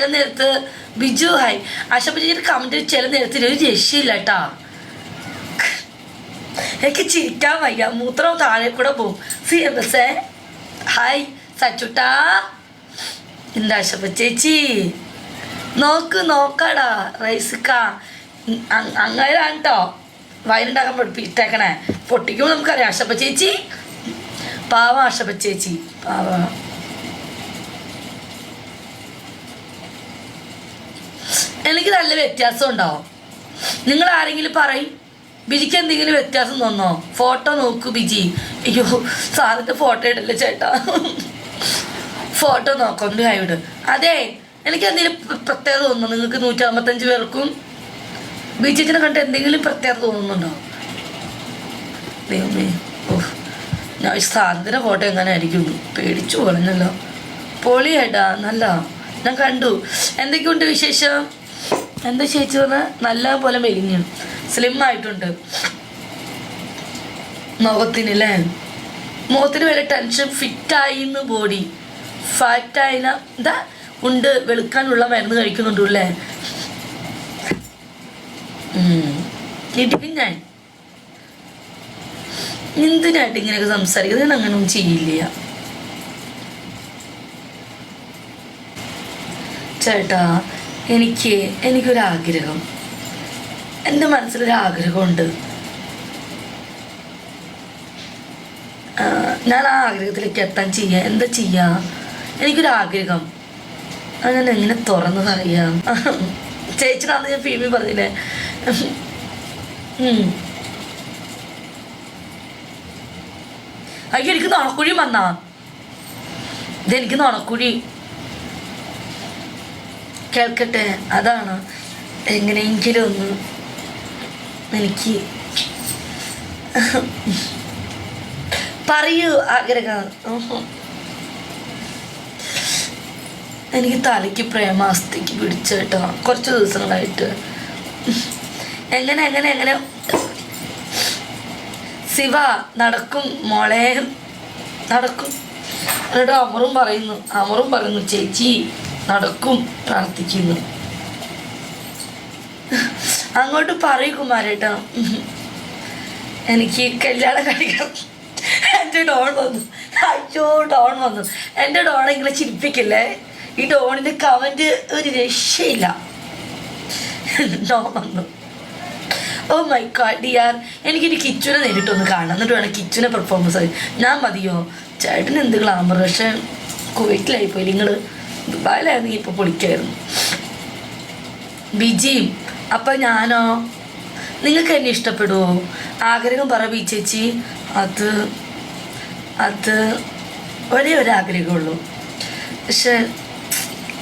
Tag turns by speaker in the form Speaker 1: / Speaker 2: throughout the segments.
Speaker 1: ചില നേരത്ത് ബിജു ഹായ് ആശാ ചേച്ചിയുടെ കമന്റ് ചില നേരത്തിൽ ഒരു രക്ഷയില്ല കേട്ടാ. എനിക്ക് ചിരിക്കാൻ വയ്യ, മൂത്രം താഴെ കൂടെ പോവും. സേ ഹായ് സച്ചുട്ടാ. എന്താ ആശാ ചേച്ചി നോക്കാടാ റൈസിക്ക അങ്ങനെയാണ് കേട്ടോ വയനുണ്ടാക്കാൻ പഠിപ്പിട്ടേക്കണേ. പൊട്ടിക്കുമ്പോൾ നമുക്കറിയാം ആശപ്പ ചേച്ചി പാവ. ആശപ്പ ചേച്ചി പാവ. എനിക്ക് നല്ല വ്യത്യാസം ഉണ്ടാവും. നിങ്ങൾ ആരെങ്കിലും പറയും ബിജിക്ക് എന്തെങ്കിലും വ്യത്യാസം തോന്നോ? ഫോട്ടോ നോക്കൂ ബിജി. അയ്യോ സാറിൻ്റെ ഫോട്ടോ ഇടല്ലേ ചേട്ടാ. ഫോട്ടോ നോക്കൊണ്ട് ആയിട്. അതെ എനിക്ക് എന്തെങ്കിലും പ്രത്യേകത തോന്നുന്നു നിങ്ങൾക്ക്? 155 പേർക്കും ബിജിച്ചിനെ കണ്ട് എന്തെങ്കിലും പ്രത്യേകത തോന്നുന്നുണ്ടോ? ദൈവമേ ഓഹ് ഞാൻ സാറിൻ്റെ ഫോട്ടോ എങ്ങനെ ആയിരിക്കും പേടിച്ചു കളഞ്ഞല്ലോ. പൊളിയേട്ടാ നല്ല ഞാൻ കണ്ടു. എന്തൊക്കെയുണ്ട് വിശേഷം? എന്താ ചേച്ചി പറഞ്ഞാൽ നല്ല പോലെ മെലിഞ്ഞു സ്ലിം ആയിട്ടുണ്ട് മുഖത്തിനല്ലേ. മുഖത്തിന് വരെ ടെൻഷൻ ഫിറ്റായിന്ന് ബോഡി ഫാറ്റായിന എന്താ ഉണ്ട് വെളുക്കാനുള്ള മരുന്ന് കഴിക്കുന്നുണ്ടു അല്ലേ? ഇടിക്കും ഞാൻ എന്തിനായിട്ട് ഇങ്ങനെയൊക്കെ സംസാരിക്കുന്നത്? ഞാൻ അങ്ങനെയൊന്നും ചെയ്യില്ല ചേട്ടാ. എനിക്കൊരാഗ്രഹം, എൻ്റെ മനസ്സിലൊരാഗ്രഹമുണ്ട്. ഞാൻ ആ ആഗ്രഹത്തിലേക്ക് എത്താൻ എന്താ ചെയ്യുക? എനിക്കൊരാഗ്രഹം അങ്ങനെ എങ്ങനെ തുറന്ന് പറയാം? ചേച്ചിനാന്ന് ഞാൻ ഫീമി പറഞ്ഞില്ലേ. അയ്യോ എനിക്ക് നുണക്കുഴി വന്നാ. ഇതെനിക്ക് നുണക്കുഴി കേൾക്കട്ടെ. അതാണ് എങ്ങനെയെങ്കിലും ഒന്ന് എനിക്ക് പറയൂ ആഗ്രഹം. എനിക്ക് തലയ്ക്ക് പ്രേമാസ്തിക്ക് പിടിച്ചേട്ടോ കുറച്ച് ദിവസങ്ങളായിട്ട്. എങ്ങനെ ശിവ നടക്കും മോളെ നടക്കും. എന്നിട്ട് അമറും പറയുന്നു ചേച്ചി നടക്കും പ്രാർത്ഥിക്കുന്നു. അങ്ങോട്ട് പറയൂ കുമാരേട്ടാ എനിക്ക് കല്യാണം കഴിക്കണം. എൻ്റെ ഡോൺ വന്നു. അയ്യോ ഡോൺ വന്നു. എൻ്റെ ഡോണെ ഇങ്ങനെ ചിരിപ്പിക്കില്ലേ. ഈ ഡോണിൻ്റെ കമൻറ്റ് ഒരു രക്ഷയില്ല. ഡോൺ വന്നു. Oh my God dear. എനിക്കിനി കിച്ചുവിനെ നേരിട്ടൊന്ന് കാണാം. എന്നിട്ട് വേണം കിച്ചുവിനെ പെർഫോമൻസ് ആയി. ഞാൻ മതിയോ? ചേട്ടന് എന്ത് ഗ്ലാമർ. പക്ഷെ കുവൈറ്റിലായിപ്പോയി. നിങ്ങൾ ദുബായിലായിരുന്നെങ്കിൽ ഇപ്പോൾ പൊളിക്കായിരുന്നു. ബിജിയും അപ്പം ഞാനോ? നിങ്ങൾക്ക് എന്നെ ഇഷ്ടപ്പെടുമോ? ആഗ്രഹം പറ ബി ചേച്ചി. അത് ഒരേ ഒരു ആഗ്രഹമുള്ളൂ. പക്ഷെ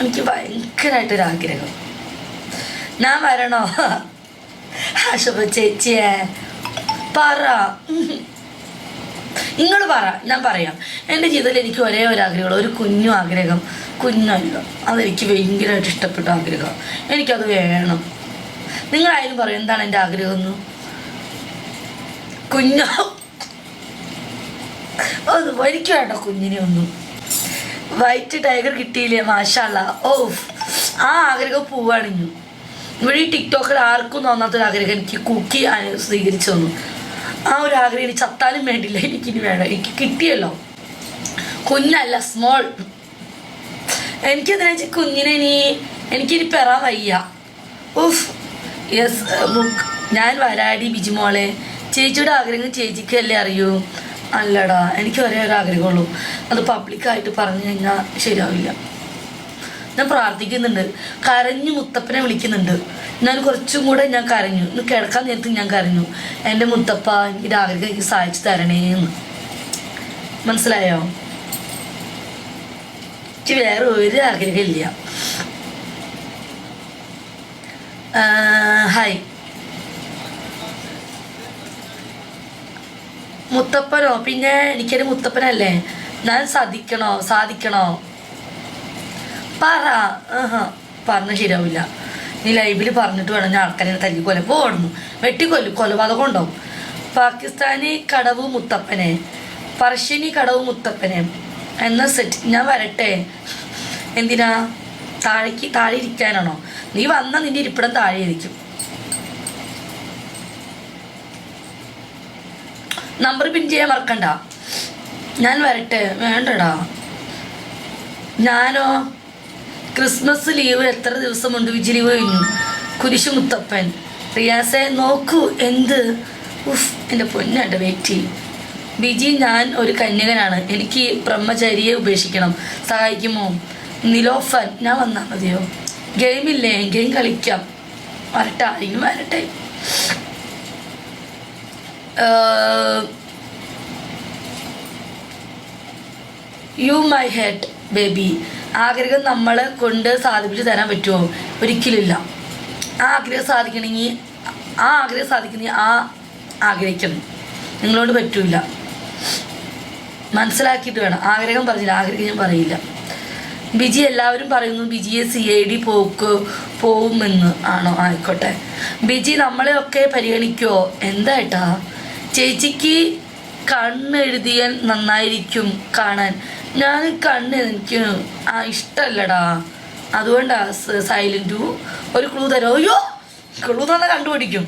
Speaker 1: എനിക്ക് ഭയങ്കരമായിട്ടൊരാഗ്രഹം. ഞാൻ വരണോ? ആശുപ ചേച്ചിയെ പറ. നിങ്ങൾ പറ, ഞാൻ പറയാം. എൻ്റെ ജീവിതത്തിൽ എനിക്ക് ഒരേ ഒരു ആഗ്രഹമുള്ളൂ. ഒരു കുഞ്ഞു ആഗ്രഹം. കുഞ്ഞല്ല, അതെനിക്ക് ഭയങ്കരമായിട്ട് ഇഷ്ടപ്പെട്ട ആഗ്രഹം. എനിക്കത് വേണം. നിങ്ങളായാലും പറയും എന്താണ് എൻ്റെ ആഗ്രഹം എന്ന്. കുഞ്ഞോ ഒന്നും എനിക്ക് വേണ്ട കുഞ്ഞിനെ ഒന്നും. വൈറ്റ് ടൈഗർ കിട്ടിയില്ലേ മാഷാള്ള. ഓ ആ ആഗ്രഹം പോവാണിഞ്ഞു. ഇവിടെ ഈ ടിക്ടോക്കിൽ ആർക്കും തോന്നാത്തൊരാഗ്രഹം എനിക്ക് കുക്കി സ്വീകരിച്ചു തന്നു. ആ ഒരു ആഗ്രഹം എനിക്ക് ചത്താലും വേണ്ടില്ല, എനിക്കിനി വേണം. എനിക്ക് കിട്ടിയല്ലോ. കുഞ്ഞല്ല, സ്മോൾ. എനിക്കെന്തിനാ കുഞ്ഞിനെ എനിക്കിനി പെറാൻ വയ്യ. ഉഫ് യെസ് ബുക്ക്. ഞാൻ വരാടി ബിജിമോളെ. ചേച്ചിയുടെ ആഗ്രഹം ചേച്ചിക്കല്ലേ അറിയൂ. അല്ലടാ, എനിക്ക് ഒരേ ഒരു ആഗ്രഹമുള്ളൂ. അത് പബ്ലിക്കായിട്ട് പറഞ്ഞു കഴിഞ്ഞാൽ ശരിയാവില്ല. ഞാൻ പ്രാർത്ഥിക്കുന്നുണ്ട്, കരഞ്ഞു മുത്തപ്പനെ വിളിക്കുന്നുണ്ട്. ഞാൻ കുറച്ചും കൂടെ ഞാൻ കരഞ്ഞു. ഇന്ന് കിടക്കാൻ നേരത്ത് ഞാൻ കരഞ്ഞു, എൻ്റെ മുത്തപ്പ എനിക്കൊരു ആഗ്രഹം എനിക്ക് സഹായിച്ചു തരണേന്ന്. മനസ്സിലായോ? എനിക്ക് വേറെ ഒരു ആഗ്രഹമില്ല. ഹായ് മുത്തപ്പനോ? പിന്നെ എനിക്കൊരു മുത്തപ്പനല്ലേ. ഞാൻ സാധിക്കണോ പറ. പറഞ്ഞ ശരിയാവില്ല. നീ ലൈവിൽ പറഞ്ഞിട്ട് വേണം ഞാൻ ആൾക്കാരെ തല്ലിക്കൊല്ല പോടുന്നു. വെട്ടിക്കൊല്ലും, കൊലപാതകം ഉണ്ടാവും. പാകിസ്ഥാനി കടവ് മുത്തപ്പനെ, പറശ്ശിനി കടവ് മുത്തപ്പനെ എന്ന സെറ്റ്. ഞാൻ വരട്ടെ? എന്തിനാ? താഴെ ഇരിക്കാനാണോ? നീ വന്ന നിന്റെ ഇരിപ്പിടം താഴെ ഇരിക്കും. നമ്പർ പിൻ ചെയ്യാൻ മറക്കണ്ട. ഞാൻ വരട്ടെ? വേണ്ടടാ. ഞാനോ? ക്രിസ്മസ് ലീവ് എത്ര ദിവസമുണ്ട്? വിജി ലീവ് കഴിഞ്ഞു. കുരിശു മുത്തപ്പൻ. റിയാസെ നോക്കൂ എന്ത്. എൻ്റെ പൊന്നുണ്ട്, വെയിറ്റ് ചെയ്യും. ബിജി, ഞാൻ ഒരു കന്യകനാണ്. എനിക്ക് ബ്രഹ്മചാരിയെ ഉപേക്ഷിക്കണം, സഹായിക്കുമോ? നിലോഫൻ, ഞാൻ വന്നാൽ മതിയോ? ഗെയിമില്ലേ? ഗെയിം കളിക്കാം. വരട്ടെ, ആരെങ്കിലും വരട്ടെ. You my head baby. ആഗ്രഹം നമ്മളെ കൊണ്ട് സാധിപ്പിച്ച് തരാൻ പറ്റുമോ? ഒരിക്കലില്ല. ആ ആഗ്രഹം സാധിക്കണമെങ്കിൽ ആഗ്രഹിക്കണം. നിങ്ങളോട് പറ്റൂല. മനസ്സിലാക്കിയിട്ട് വേണം. ആഗ്രഹം പറഞ്ഞില്ല, ആഗ്രഹം ഞാൻ പറയില്ല. ബിജി, എല്ലാവരും പറയുന്നു ബിജിയെ CID പോവുമെന്ന്. ആണോ? ആയിക്കോട്ടെ. ബിജി, നമ്മളെയൊക്കെ പരിഗണിക്കുമോ? എന്തായിട്ടാ? ചേച്ചിക്ക് കണ്ണെഴുതിയാൽ നന്നായിരിക്കും കാണാൻ. ഞാൻ എനിക്ക് ഇഷ്ടമല്ലടാ, അതുകൊണ്ടാ സൈലൻറ്റു. ഒരു ക്ലൂ തരോ? അയ്യോ, ക്ലൂ തന്നെ കണ്ടുപിടിക്കും.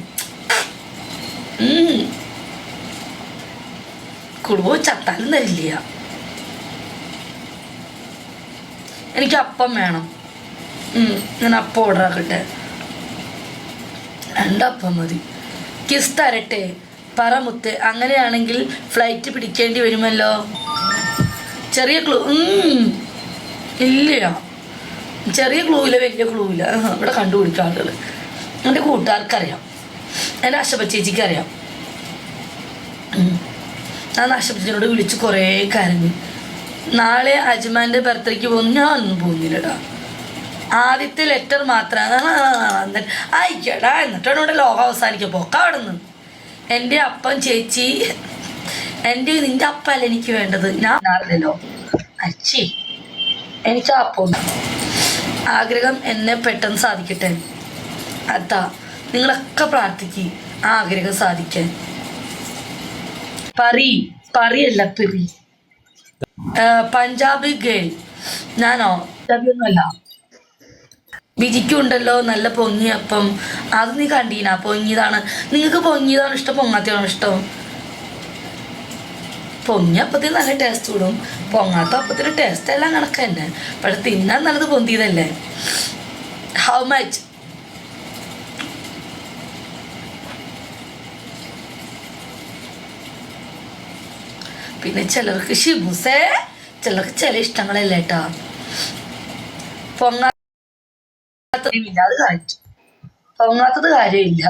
Speaker 1: ക്ലൂ ചത്താലും തരില്ല. എനിക്ക് അപ്പം വേണം. ഞാൻ അപ്പം ഓർഡർ ആക്കട്ടെ. 2 അപ്പം മതി. കിസ് തരട്ടെ? പറ മുത്ത്. അങ്ങനെയാണെങ്കിൽ ഫ്ലൈറ്റ് പിടിക്കേണ്ടി വരുമല്ലോ. ചെറിയ ക്ലൂ ഇല്ല. ചെറിയ ക്ലൂ ഇല്ല, വലിയ ക്ലൂ ഇല്ല. ഇവിടെ കണ്ടുപിടിക്കുക ആളുകൾ. എൻ്റെ കൂട്ടുകാർക്കറിയാം, എൻ്റെ അശപ ചേച്ചിക്ക് അറിയാം. ഞാൻ അശപച്ചനോട് വിളിച്ച് കുറേ കരഞ്ഞു. നാളെ അജ്മാൻ്റെ ബർത്ത്ഡേക്ക് പോകുന്നു. ഞാനൊന്നും പോകുന്നില്ലടാ. ആദ്യത്തെ ലെറ്റർ മാത്രം അയക്കടാ, എന്നിട്ടാണ് ഇവിടെ ലോകം അവസാനിക്കുക. പൊക്ക അവിടെ നിന്ന്. എൻ്റെ അപ്പം ചേച്ചി, നിൻ്റെ അപ്പല്ല എനിക്ക് വേണ്ടത്. ഞാൻ അറിയില്ലല്ലോ അച്ചി. എനിക്ക് അപ്പം ആഗ്രഹം എന്നെ പെട്ടെന്ന് സാധിക്കട്ടെ. അതാ നിങ്ങളൊക്കെ പ്രാർത്ഥിക്കും ആ ആഗ്രഹം സാധിക്കാൻ. പറയല്ല പെറി. പഞ്ചാബി ഗേൾ. ഞാനോ? പഞ്ചാബി ഒന്നുമല്ല. ബിജിക്കും ഉണ്ടല്ലോ നല്ല പൊങ്ങിയപ്പം. അത് നീ കണ്ടീനാ? പൊങ്ങിയതാണ്. നിങ്ങൾക്ക് പൊങ്ങിയതാണ് ഇഷ്ടം, പൊങ്ങാത്തതാണോ ഇഷ്ടം? പൊങ്ങിയ അപ്പത്തിന് നല്ല ടേസ്റ്റ് കൂടും, പൊങ്ങാത്ത അപ്പത്തിന് ടേസ്റ്റ് എല്ലാം കണക്ക് തന്നെ. പക്ഷെ തിന്നാൻ നല്ലത് പൊന്തിയതല്ലേ. How much? പിന്നെ ചിലർക്ക് ഷിബുസേ, ചിലർക്ക് ചില ഇഷ്ടങ്ങളല്ലേ കേട്ടാ. പൊങ്ങാത്തത് അത് കാര്യം, പൊങ്ങാത്തത് കാര്യമില്ല.